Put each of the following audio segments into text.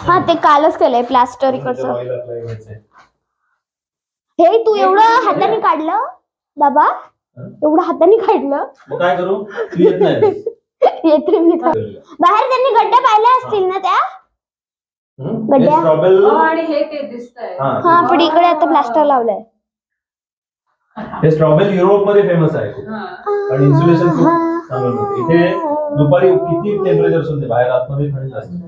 हा ते कालच केलंय प्लास्टर इकडचं. हे तू एवढं हाताने काढलं बाबा, एवढं हाताने काढलं. काय करू? येते मी. बाहेर त्यांनी गड्ड्या पाहिल्या असतील ना त्या गड्ड्या. आणि हे ते दिसतंय. हा पण इकडे आता प्लास्टर लावलंय. हे स्ट्रॉबेरी युरोप मध्ये फेमस आहे आणि इन्सुलेशन खूप चांगलं होतं. इथे दुपारी किती टेम्परेचर असते बाहेर, आतमध्ये थंड असते.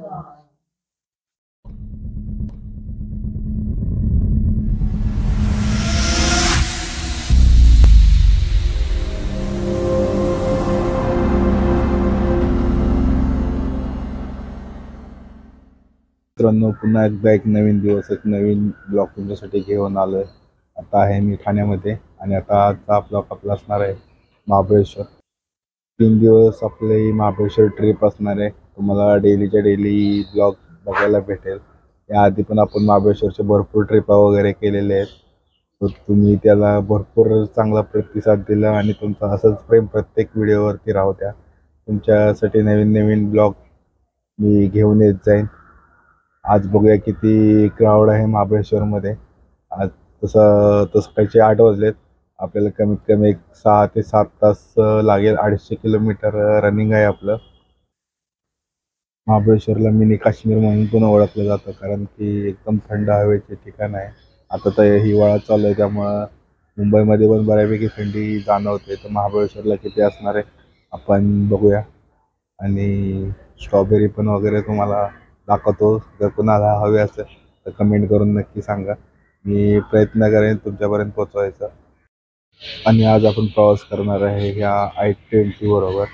मित्रांनो, पुन्हा एकदा एक नवीन दिवस, एक नवीन ब्लॉग तुमच्यासाठी घेऊन आलोय. आता आहे मी ठाण्यामध्ये आणि आता आजचा ब्लॉग आपला असणार आहे महाबळेश्वर. 3 दिवस आपली महाबळेश्वर ट्रिप असणार आहे. तुम्हाला डेलीच्या डेली ब्लॉग बघायला भेटेल. याआधी पण आपण महाबळेश्वरचे भरपूर ट्रिपा वगैरे केलेले आहेत. तर तुम्ही त्याला भरपूर चांगला प्रतिसाद दिला आणि तुमचा असंच प्रेम प्रत्येक व्हिडिओवरती राहू द्या. तुमच्यासाठी नवीन नवीन ब्लॉग मी घेऊन येत जाईन. आज बघूया किती क्राऊड आहे महाबळेश्वरमध्ये. आज तसं सकाळचे 8 वाजलेत. आपल्याला कमीत कमी एक 6 ते 7 तास लागेल. 250 किलोमीटर रनिंग आहे आपलं. महाबळेश्वरला मिनी काश्मीर म्हणून पण ओळखलं जातं, कारण की एकदम थंड हवेचे ठिकाण आहे. आता तर हिवाळा चालू आहे, त्यामुळं मुंबईमध्ये पण बऱ्यापैकी थंडी जाणवते. तर महाबळेश्वरला किती असणार आहे आपण बघूया. आणि स्ट्रॉबेरी पण वगैरे तुम्हाला दाखवतो. जर कुणाला हवे असेल तर कमेंट करून नक्की सांगा. मी प्रयत्न करेन तुमच्यापर्यंत पोहोचवायचा. आणि आज आपण प्रवास करणार आहे ह्या i20 बरोबर.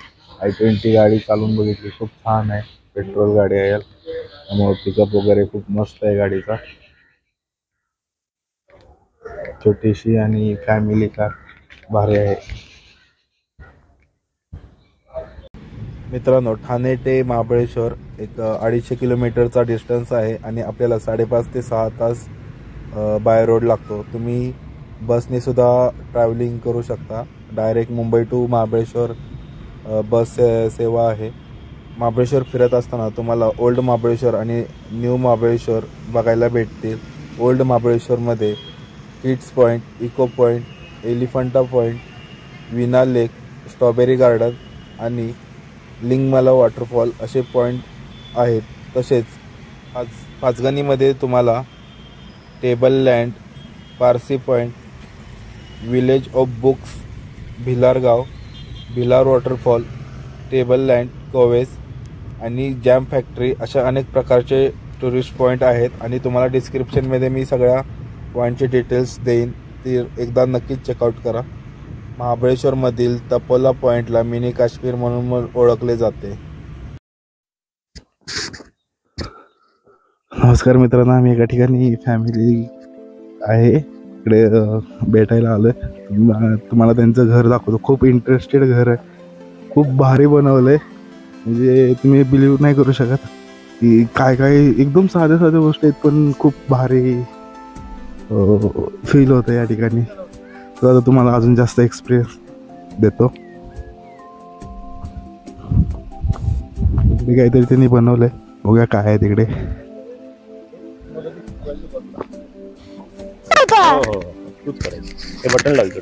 i20 गाडी चालून बघितली, खूप छान आहे. पेट्रोल गाडी आहे, त्यामुळे पिकअप वगैरे खूप मस्त आहे गाडीचा. छोटीशी आणि फॅमिली कार भारी आहे. मित्रांनो, ठाणे ते महाबळेश्वर एक 250 किलोमीटरचा डिस्टन्स आहे आणि आपल्याला 5.5 ते 6 तास बाय रोड लागतो. तुम्ही बसने सुद्धा ट्रॅव्हलिंग करू शकता. डायरेक्ट मुंबई टू महाबळेश्वर बस सेवा आहे. महाबळेश्वर फिरत असताना तुम्हाला ओल्ड महाबळेश्वर आणि न्यू महाबळेश्वर बघायला भेटतील. ओल्ड महाबळेश्वरमध्ये kids point, echo point, Elephanta point, Venna lake, strawberry garden आणि लिंगमाला वॉटरफॉल असे पॉईंट आहेत. तसेच पाचगणीमध्ये तुम्हाला table land, Parsi point, village of books, Bhilargaon, Bhilar waterfall, table land, कोवेस आणि जॅम फॅक्टरी अशा अनेक प्रकारचे टुरिस्ट पॉईंट आहेत. आणि तुम्हाला डिस्क्रिप्शनमध्ये मी सगळ्या पॉईंटचे डिटेल्स देईन, ती एकदा नक्कीच चेकआउट करा. महाबळेश्वरमधील तपोला पॉईंटला मिनी काश्मीर म्हणून ओळखले जाते. नमस्कार मित्रांनो, आम्ही एका ठिकाणी फॅमिली आहे इकडे भेटायला आलोय. तुम्हाला त्यांचं घर दाखवतो. खूप इंटरेस्टेड घर आहे, खूप भारी बनवलंय. म्हणजे तुम्ही बिलीव्ह नाही करू शकत की काय काय एकदम साध्या साध्या गोष्टी आहेत, पण खूप भारी फील होतं या ठिकाणी. तर आता तुम्हाला अजून जास्त एक्सपिरियन्स देतो. तिकडे काहीतरी त्यांनी बनवलंय, बघूया काय आहे तिकडे. हे बटन लागतं.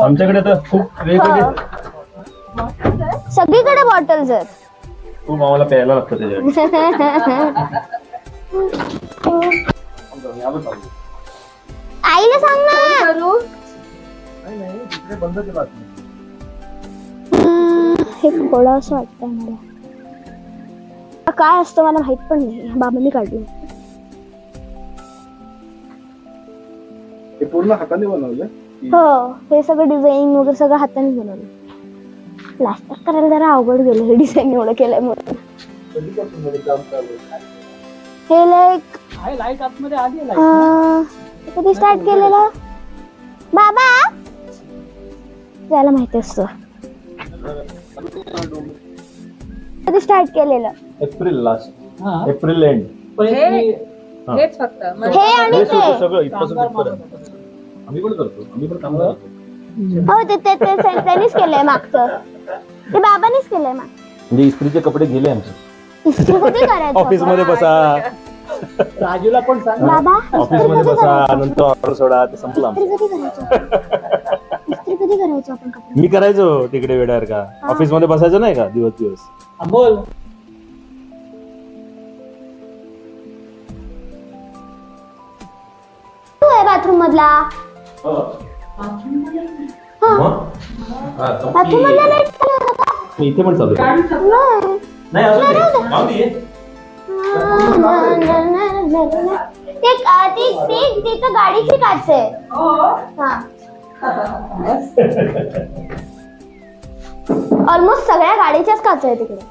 आमच्याकडे तर खूप वेगवेगळे सगळीकडे बॉटल्स आहेत. खूप आम्हाला प्यायला लागतं आईला सांग ना. हे थोडं असं वाटतंय मला. काय असतं मला माहित पण नाही. बाबांनी काढलं. हे पूर्ण हाताने बनवलं. हो, हे सगळं डिझाईन वगैरे सगळं हाताने बनवलं. प्लास्टर करायला जरा अवघड गेलं हे डिझाईन एवढं केलंय म्हणून. हे लाईट आतमध्ये आली. कधी स्टार्ट केलेलं बाबा? त्याला माहिती असतं. कधी स्टार्ट केलेलं? April last, April end. हेच फक्त हे आणि ते सगळं इथपासून इथपर्यंत आम्ही पण करतो, आम्ही पण काम करतो. हो ते त्यांनीच केलंय मागचं, ते बाबांनीच केलंय मागचं. म्हणजे इस्त्रीचे कपडे गेले आमचे. इस्त्री कधी करायचं? ऑफिस मध्ये बसा, राजूला पण सांग बाबा ऑफिस मध्ये बसा, नंतर ऑर्डर सोडा, ते संपलं आमचं. इस्त्री कधी करायचं? इस्त्री कधी करायचं आपण कपडे? मी करायचो तिकडे वेळावर का, ऑफिस मध्ये बसायचं नाही का दिवस दिवस. बोल. तू आहे बाथरूम मधला? बाथरूम मधला लाईट चालू होता का? मी इथे पण चालू आहे. नाही. नाही असू दे, जाऊ दे. ती तर गाडीची काच आहे. हा. ऑलमोस्ट सगळ्या गाडीच्याच काच आहे तिकडे.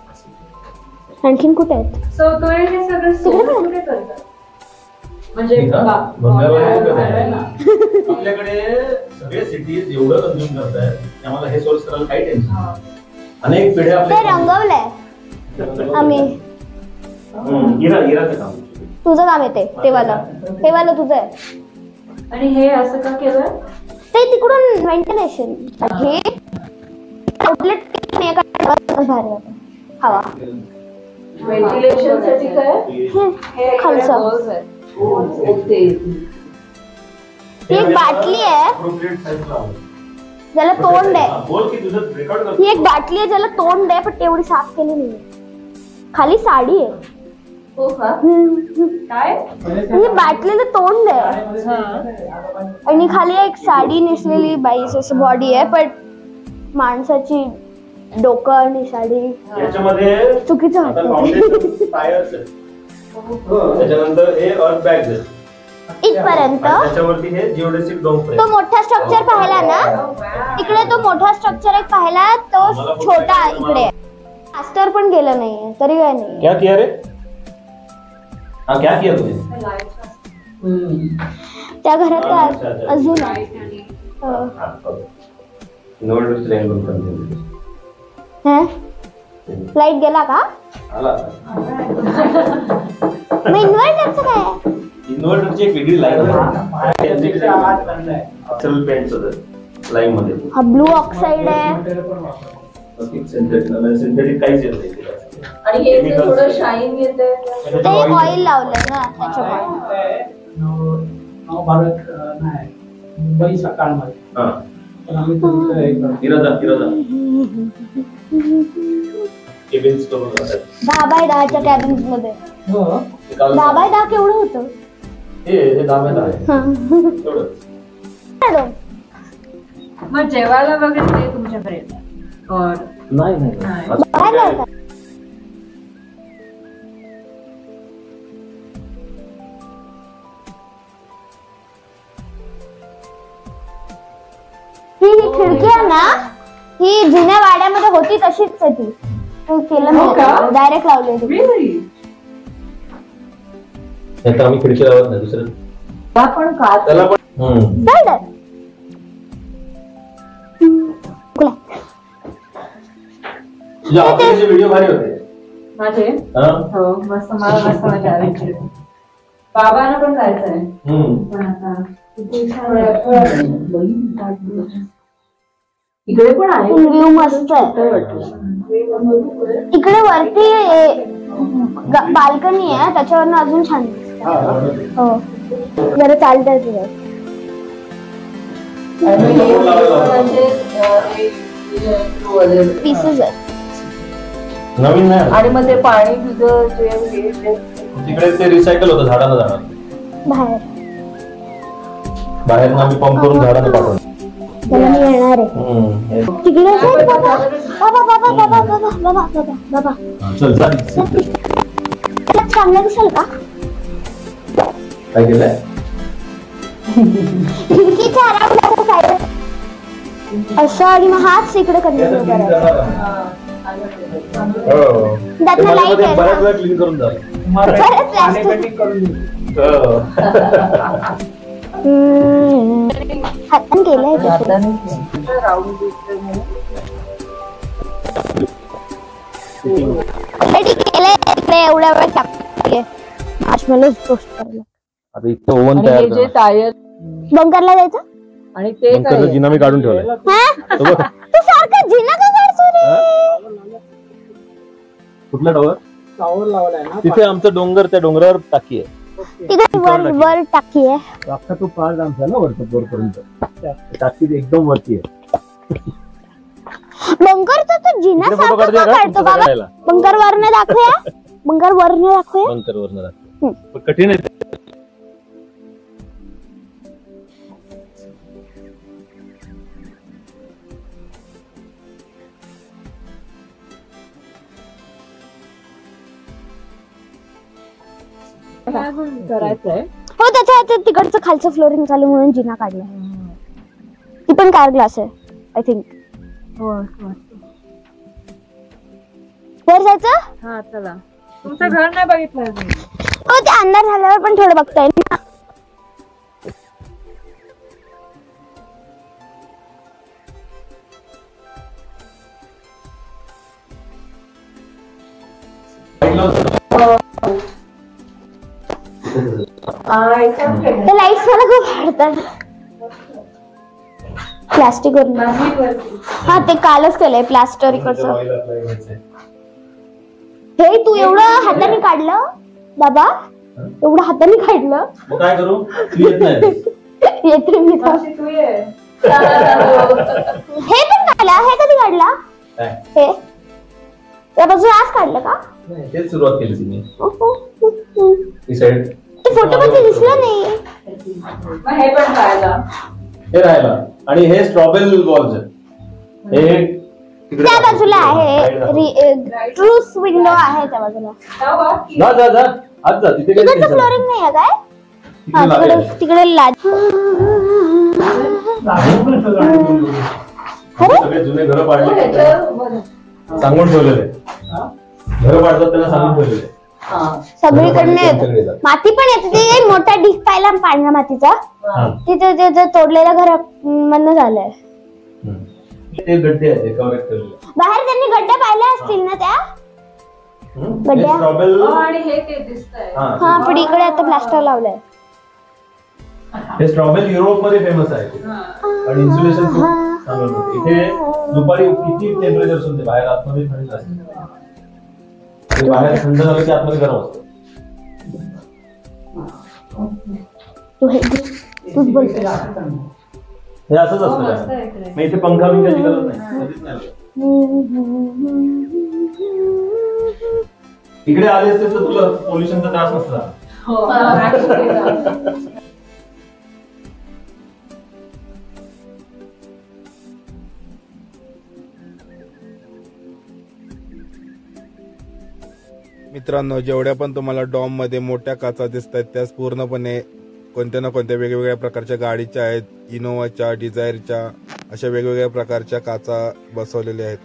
आणखीन कुठे आहेत? सो तो हे सगळं सोडून कुठे करतात? म्हणजे आपल्याकडे सगळे सिटीज एवढं कंझ्युम करतायत, आम्हाला हे सोर्स करायला काही टेन्शन नाही. अनेक पिढ्या ते रंगवलंय आम्ही. हिराचं काम. तुझं काम येते ते वालं तुझं आहे. आणि हे असं का केलं? ते तिकडून व्हेंटिलेशन हे आउटलेट हवा व्हेंटिलेशन साठी काय? हे खालचं. एक बाटली आहे ज्याला तोंड आहे. ही एक बाटली आहे ज्याला तोंड आहे, पण तेवढी साफ केली नाही. खाली साडी आहे. हो का? काय? ही बाटलीला तोंड आहे आणि खाली एक साडी नेसलेली बाईची असं बॉडी आहे, पण माणसाची डोकं आणि साडी. याच्यामध्ये चुकीचं वाटतं. टायर्स आहेत, त्याच्यानंतर हे अर्थ बॅग्स आहेत इथपर्यंत. त्याच्यावरती हे जिओडेसिक डोम फ्रेम. तो मोठा स्ट्रक्चर पाहिला ना तिकडे, तो मोठा स्ट्रक्चर एक पाहिला, तो छोटा इकडे. मास्टर पण गेलं नाहीये तरी काय नाही. क्या किया रे? हाँ क्या किया तुमने? त्या घरात अजून आहे. इन्व्हर्टरची लाईन बंद करून दिली. लाईट गेला का? आला. मग इन्व्हर्टरचं काय? इन्व्हर्टरची एक वेगळी लाईन आहे, पेंट होतं लाईन मध्ये. हा ब्लू ऑक्साइड आहे. सिंथेटिक काहीच येत नाही. आणि हे जे थोडं शाईन येते ते ऑइल लावलंय ना त्याच्यामुळे. नवभारत नाही, मुंबई सकाळमध्ये आम्ही फिरजा केबिन्स करून जातात. 10x10 कॅबिन्स मध्ये. 10x10 केवढं होतं? हे 10x10 आहे तेवढंच. मग जेवायला वगैरे ते तुमच्याकडे नाही. बाहेर लावतात. ही खिडकी आहे ना, ही जुन्या वाड्यामध्ये होती तशीच आहे ती. केलं नाही, डायरेक्ट लावली होती. आता आम्ही खिडकी लावत नाही दुसरं. पण का त्याला पण ऑफिसचे व्हिडिओ भारी होते माझे. हो मस्त, मला मस्त मजा आली. बाबांना पण जायचं आहे, पण आता इकडे पण आहे. व्ह्यू मस्त आहे. इकडे वरती बाल्कनी आहे, त्याच्यावरनं अजून छान दिसतं. हो जरा चालतंय तुझं. पीसेस आहेत नवीन नाही. आणि मग ते पाणी तुझं तिकडे ते रिसायकल होतं झाडाला बाहेर आम्ही पंप करून झाडाला पाठवलं. त्याला मी येणार आहे तिकडे. बाबा चल चांगलं दिसेल का? काय केलंय? खिडकीच्या अराउंड असं आणि मग हाच इकडे कंटिन्यू करायचा. त्यातनं लाईट आहे बऱ्याच ना. वेळा क्लीन करून झालं. बरं प्लास्टिक हाताने केलंय. ऑलरेडी केलंय तिकडे एवढ्या वेळ टाकले मार्शमेलो टोस्ट करायला. आता इथं ओव्हन आणि तयार हे जे करा. टायर बंकरला जायचं. आणि ते बंकरचा काय जिना मी काढून ठेवलाय. हा? तू सारखं जिना का काढतो रे? कुठला टॉवर? टॉवर लावलाय ना तिथे आमचं डोंगर, त्या डोंगरावर टाकी आहे. तिकडे वर टाकी आहे. अख्खा तो पार्ट आमचा ना वरपर्यंत. टाकी एकदम वरती आहे. बंकरचा तो जिना इकडे फोटो सारखा काढते का का काढतो तुमचं बाबा? काढायला? बंकर वरने दाखवूया. बंकर वरने दाखवूया. बंकर वरनं दाखव. पण कठीण आहे ते. करायचंय. हो त्याच्या हातात तिकडचं खालचं फ्लोरिंग चालू म्हणून जिना काढलाय. ती पण कार ग्लास आहे आय थिंक. वर जायचं. हा चला. तुमचं घर नाही बघितलं अजून. हो ते अंधार झाल्यावर पण थोडं बघता येईल ना. ते लाईट्स मला खूप आवडतात. प्लास्टिक वरून. हा ते कालच केलंय प्लास्टर इकडचं. हे तू एवढं हाताने काढलं बाबा? एवढं हाताने काढलं? मग काय करू? येत नाही. येते मी तर. हे पण काढला. हे कधी काढला? हे त्यापासून आज काढलं का? नाही तेच सुरुवात केली तिने. ही साईड ते फोटो मध्ये दिसलं नाही. हे पण राहिला. हे राहिला. आणि हे स्ट्रॉबेरी बॉल्स आहे. हे त्या बाजूला आहे. ट्रूस विंडो आहे त्या बाजूला. जा जा जा आज जा. तिथे काही तिकडचं फ्लोरिंग नाही आहे काय? हा तिकडे तिकडे लाद. सगळे जुने घरं पाडले सांगून ठेवलेले. घरं पाडतात त्यांना सांगून ठेवलेले. सगळीकडनं येत. माती पण येते. ते मोठा ढीग पाहिला पांढऱ्या मातीचा. तिथे तोडलेलं घर मधनं झालंय. ते गड्डे आहेत एकावर एक ठेवलेले. बाहेर त्यांनी गड्ड्या पाहिल्या असतील ना त्या गड्ड्या. आणि हे ते दिसतंय. हा पण इकडे आता प्लास्टर लावलंय. हे स्ट्रॉबेरी युरोप मध्ये फेमस आहे. आणि इन्सुलेशन खूप चांगलं होतं. इथे दुपारी किती टेम्परेचर असते बाहेर, आतमध्ये थंड असते. बाहेर थंड झालं की आतमध्ये गरम असतं. तूच बोलतो. हे असंच असतं. मग इथे पंखा बिंखाची गरज नाही. कधीच नाही. इकडे आले असते तर तुला पोल्युशनचा त्रास नसता. मित्रांनो, जेवढ्या पण तुम्हाला डॉम मध्ये मोठ्या काचा दिसत आहेत त्यास पूर्णपणे कोणत्या ना कोणत्या वेगवेगळ्या प्रकारच्या गाडीच्या आहेत. इनोवाच्या, डिझायरच्या अशा वेगवेगळ्या प्रकारच्या काचा बसवलेल्या आहेत.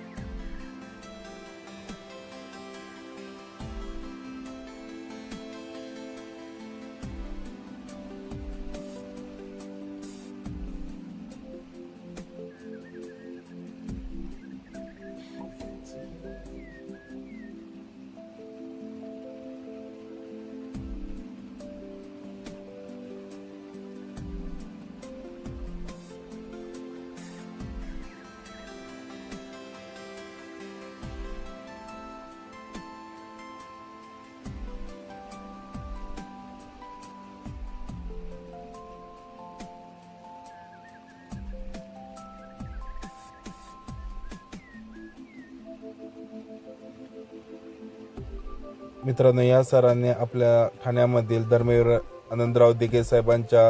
मित्रांनो, या सरांनी आपल्या ठाण्यामधील धर्मवीर आनंदराव दिघे साहेबांच्या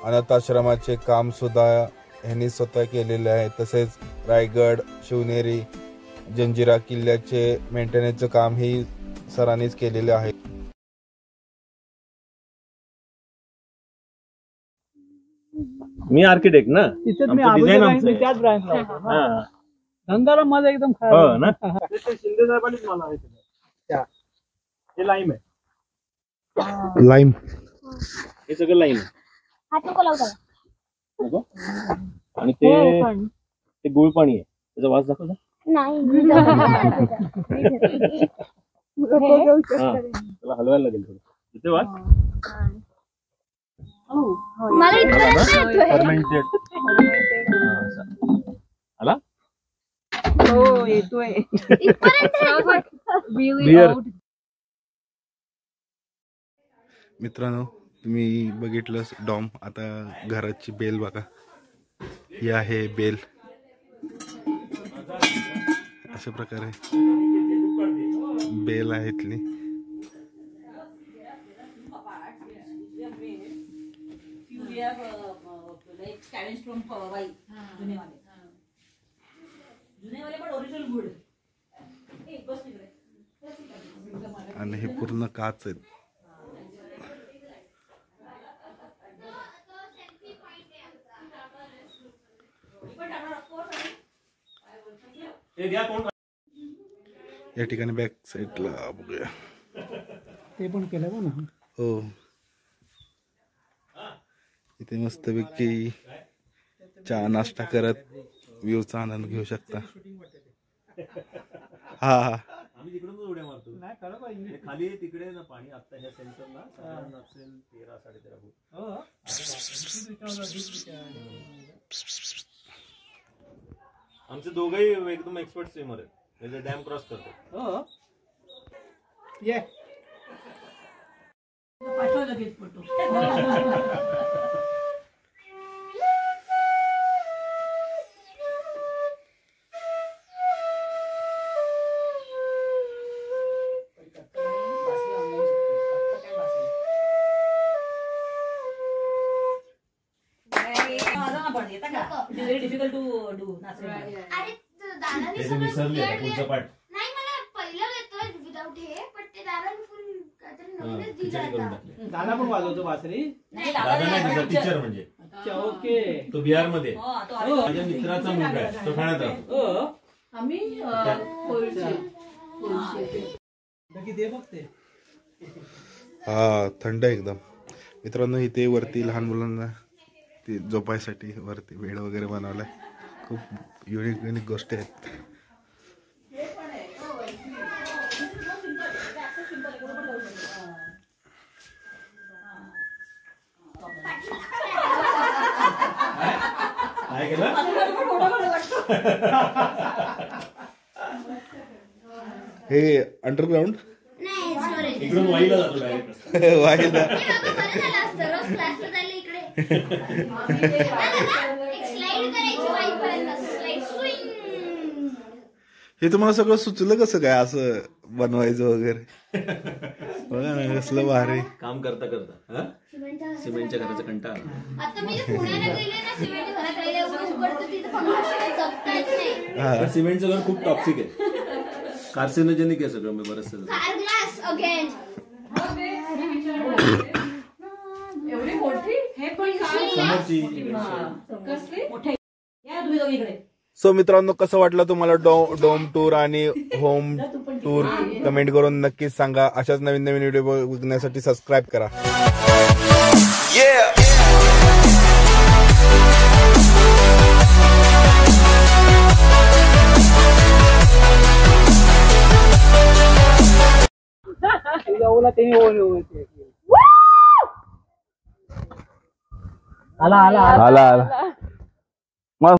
अनाथाश्रमाचे काम सुद्धा ह्यांनी स्वतः केलेले आहे. तसेच रायगड, शिवनेरी, जंजिरा किल्ल्याचे मेंटेनन्सचे काम ही सरांनीच केलेले आहे. मी आर्किटेक्ट ना. तिथेच मी त्याच ब्रँचला होतो. गंगाराम माझा एकदम हो ना. शिंदे साहेबांनीच मला हे लाईम आहे. लाईम हे सगळं लाईन आहे. हात नको लावता. आणि ते गुळ पाणी आहे. त्याचा वास दाखव. नाही मी जमत नाही तुझं. त्याला हलवायला लागेल थोडं. इथे वाच. मला इथपर्यंत येतोय. Fermented. आला हो येतोय. इथपर्यंत येतोय. Beer. मित्रांनो, तुम्ही बघितलं डॉम. आता घराची बेल बघा. ही आहे बेल. अशा प्रकारे बेल आहे इथली. आणि हे पूर्ण काच आहेत. या ठिकाणी बॅक साईडला बघूया. ते पण केलं बघ ना. हो, इथे मस्तपैकी चहा नाश्ता करत व्ह्यूचा आनंद घेऊ शकता. हा आम्ही तिकडून उड्या मारतो. खाली तिकडे ना पाणी आता ह्या सेन्सरला साधारण असेल 13-13.5 फूट. आमचे दोघंही एकदम एक्सपर्ट स्विमर आहेत. म्हणजे डॅम क्रॉस करतो. पाठव लगेच फोटो. Difficult to do. अरे दादाने त्याचे विसरले पुढचा पाठ. नाही मला पहिलं येतोय विदाउट हे, पण ते दादाने फुल काहीतरी नवीनच दिलं आता. दादा पण वाजवतो बासरी. दादा नाही, तुझा टीचर म्हणजे. ओके. तो बिहार मध्ये. माझ्या मित्राचा मुलगा आहे, तो ठाण्यात राहतो. आम्ही ते बघते. हा, थंड एकदम. मित्रांनो, इथे वरती लहान मुलांना ते झोपायसाठी वरती बेड वगैरे बनवलाय. खूप युनिक गोष्टी आहेत. काय केलं? हे अंडरग्राउंड नाही स्टोरेज. इकडून वाईला जातो डायरेक्ट. वाहिला. हे बाबा बरं झालं असतं रोज क्लासला जायला इकडे. एक स्लाइड करायची वाईपर्यंत. Slide swing. हे तुम्हाला सगळं सुचलं कसं काय असं बनवायचं वगैरे? बघा ना कसलं भारी. काम करता सिमेंटच्या घराचा कंटाळा. आता मी पुण्याला गेले ना, सिमेंट घरात राहिले एवढं उघडतं तिथं पंखाशिवाय जगता येत नाही. सिमेंटचं घर खूप टॉक्सिक आहे. कार्सिनोजेनिक आहे सगळं. मी बरंचसं कार ग्लास अगेन. एवढी मोठी. हे पण समोरची कसली मोठे. या तुम्ही दोघी इकडे. सो मित्रांनो, कसं वाटलं तुम्हाला डोम टूर आणि होम टूर? कमेंट करून नक्कीच सांगा. अशाच नवीन व्हिडिओ बघण्यासाठी सबस्क्राईब करा. आला.